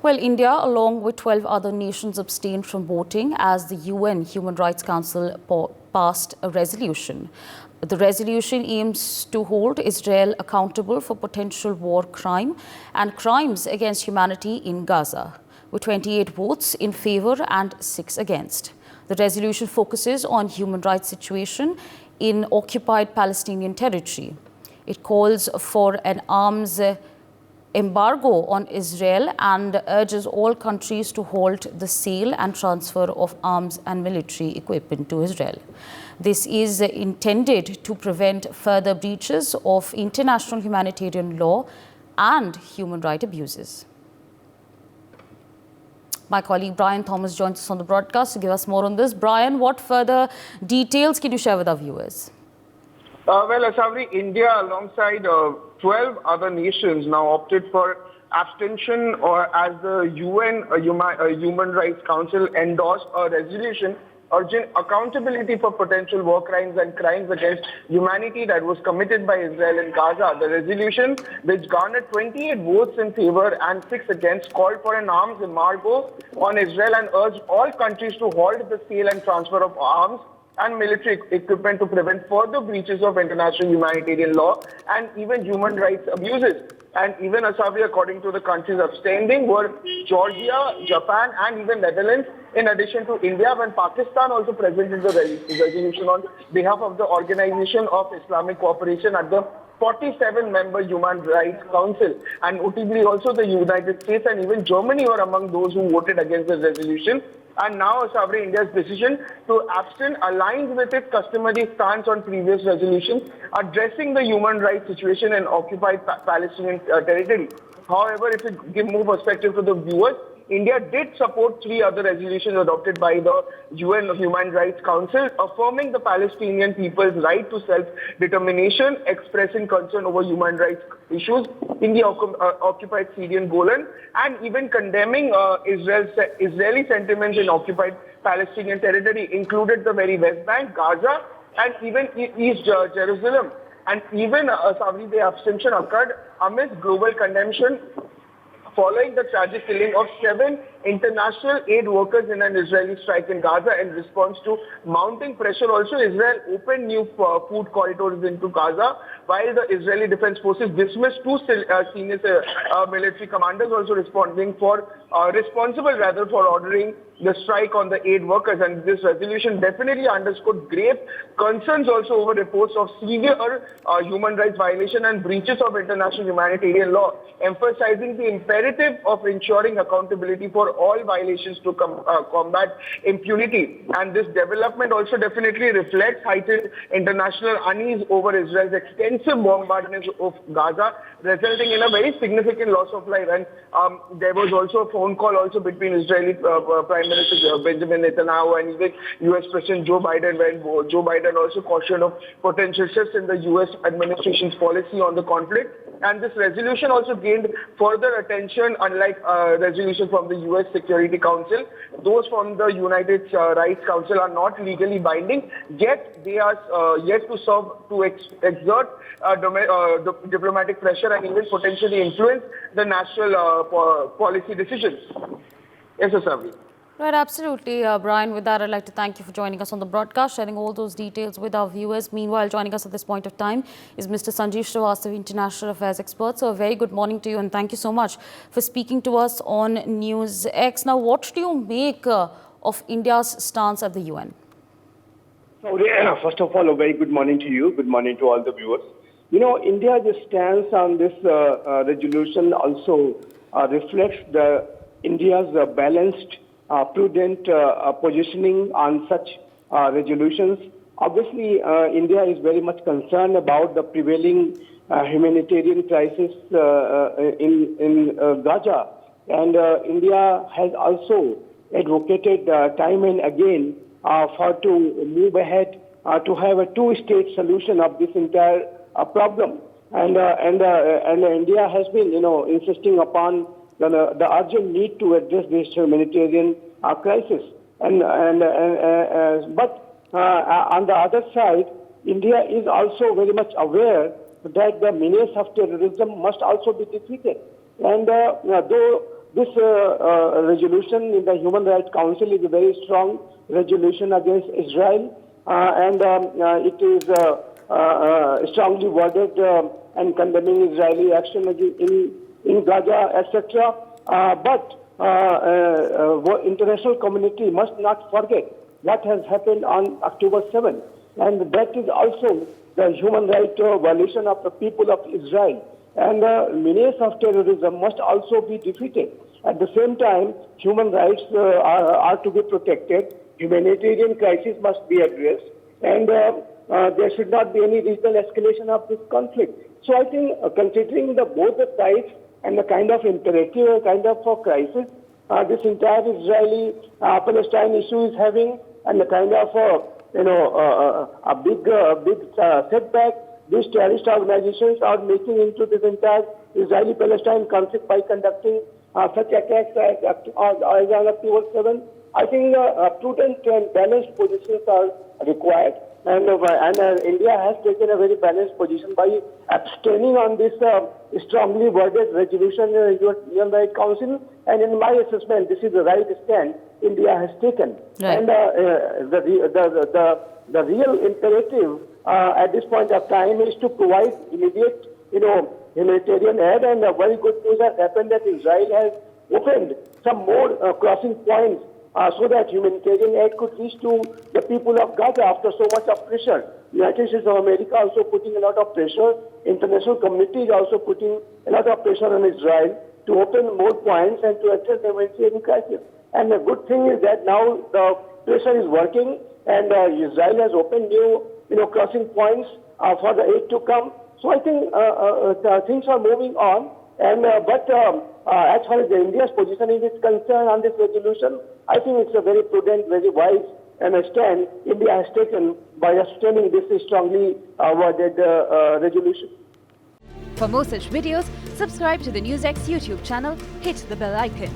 Well, India, along with 12 other nations, abstained from voting as the UN Human Rights Council passed a resolution. The resolution aims to hold Israel accountable for potential war crime and crimes against humanity in Gaza, with 28 votes in favor and 6 against. The resolution focuses on human rights situation in occupied Palestinian territory. It calls for an arms embargo on Israel and urges all countries to halt the sale and transfer of arms and military equipment to Israel. This is intended to prevent further breaches of international humanitarian law and human rights abuses. My colleague Brian Thomas joins us on the broadcast to give us more on this. Brian, what further details can you share with our viewers? Well, Asavri, India alongside 12 other nations now opted for abstention, or as the UN Human Rights Council endorsed a resolution urging accountability for potential war crimes and crimes against humanity that was committed by Israel in Gaza. The resolution, which garnered 28 votes in favor and 6 against, called for an arms embargo on Israel and urged all countries to halt the sale and transfer of arms and military equipment to prevent further breaches of international humanitarian law and even human rights abuses. And even, Asavri, according to the countries abstaining, were Georgia, Japan and even Netherlands, in addition to India, when Pakistan also presented the resolution on behalf of the Organization of Islamic Cooperation at the 47-member Human Rights Council. And notably also the United States and even Germany were among those who voted against the resolution. And now, Asavri, India's decision to abstain aligns with its customary stance on previous resolutions addressing the human rights situation in occupied Palestinian territory. However, if we give more perspective to the viewers, India did support 3 other resolutions adopted by the UN Human Rights Council, affirming the Palestinian people's right to self-determination, expressing concern over human rights issues in the occupied Syrian Golan, and even condemning Israeli sentiments in occupied Palestinian territory, included the very West Bank, Gaza, and even East Jerusalem. And even, Asavri, the abstention occurred amidst global condemnation following the tragic killing of 7 international aid workers in an Israeli strike in Gaza. In response to mounting pressure, also Israel opened new food corridors into Gaza, while the Israeli Defense Forces dismissed 2 senior military commanders, also responsible for ordering the strike on the aid workers. And this resolution definitely underscored grave concerns also over reports of severe human rights violation and breaches of international humanitarian law, emphasizing the imperative of ensuring accountability for all violations to combat impunity. And this development also definitely reflects heightened international unease over Israel's extensive bombardment of Gaza, resulting in a very significant loss of life. And there was also a phone call also between Israeli Prime Minister Benjamin Netanyahu and even US President Joe Biden, when Joe Biden also cautioned of potential shifts in the US administration's policy on the conflict. And this resolution also gained further attention, unlike resolution from the US Security Council. Those from the United Rights Council are not legally binding, yet they are yet to serve to exert diplomatic pressure and even potentially influence the national policy decisions. Yes, Asavri. Right, absolutely. Brian, with that, I'd like to thank you for joining us on the broadcast, sharing all those details with our viewers. Meanwhile, joining us at this point of time is Mr. Sanjeev Srivastava, International Affairs expert. So a very good morning to you, and thank you so much for speaking to us on News X. Now, what do you make of India's stance at the UN? First of all, a very good morning to you. Good morning to all the viewers. You know, India's stance on this resolution also reflects India's balanced prudent positioning on such resolutions. Obviously, India is very much concerned about the prevailing humanitarian crisis in Gaza. And India has also advocated time and again to move ahead to have a 2-state solution of this entire problem. And India has been, insisting upon the urgent need to address this humanitarian crisis. But on the other side, India is also very much aware that the menace of terrorism must also be defeated. And though this resolution in the Human Rights Council is a very strong resolution against Israel, and it is strongly worded and condemning Israeli action in Gaza, etc. But international community must not forget what has happened on October 7th, and that is also the human rights violation of the people of Israel. And the menace of terrorism must also be defeated. At the same time, human rights are to be protected. Humanitarian crisis must be addressed, and there should not be any regional escalation of this conflict. So I think considering both the sides and the kind of imperative, kind of crisis this entire Israeli-Palestine issue is having, and the kind of a big setback these terrorist organizations are making into this entire Israeli-Palestine conflict by conducting such attacks as on October 7. I think prudent and balanced positions are required. And India has taken a very balanced position by abstaining on this strongly worded resolution in the Human Rights Council. And in my assessment, this is the right stand India has taken. Right. And the real imperative at this point of time is to provide immediate, humanitarian aid. And very good news has happened that Israel has opened some more crossing points so that humanitarian aid could reach to the people of Gaza after so much of pressure. United States of America also putting a lot of pressure. International community is also putting a lot of pressure on Israel to open more points and to address the humanitarian crisis. And the good thing is that now the pressure is working, and Israel has opened new, crossing points for the aid to come. So I think things are moving on. And but as far as India's position is concerned on this resolution, I think it's a very prudent, very wise and a stand India has taken by abstaining this strongly worded resolution. For more such videos, subscribe to the NewsX YouTube channel, hit the bell icon.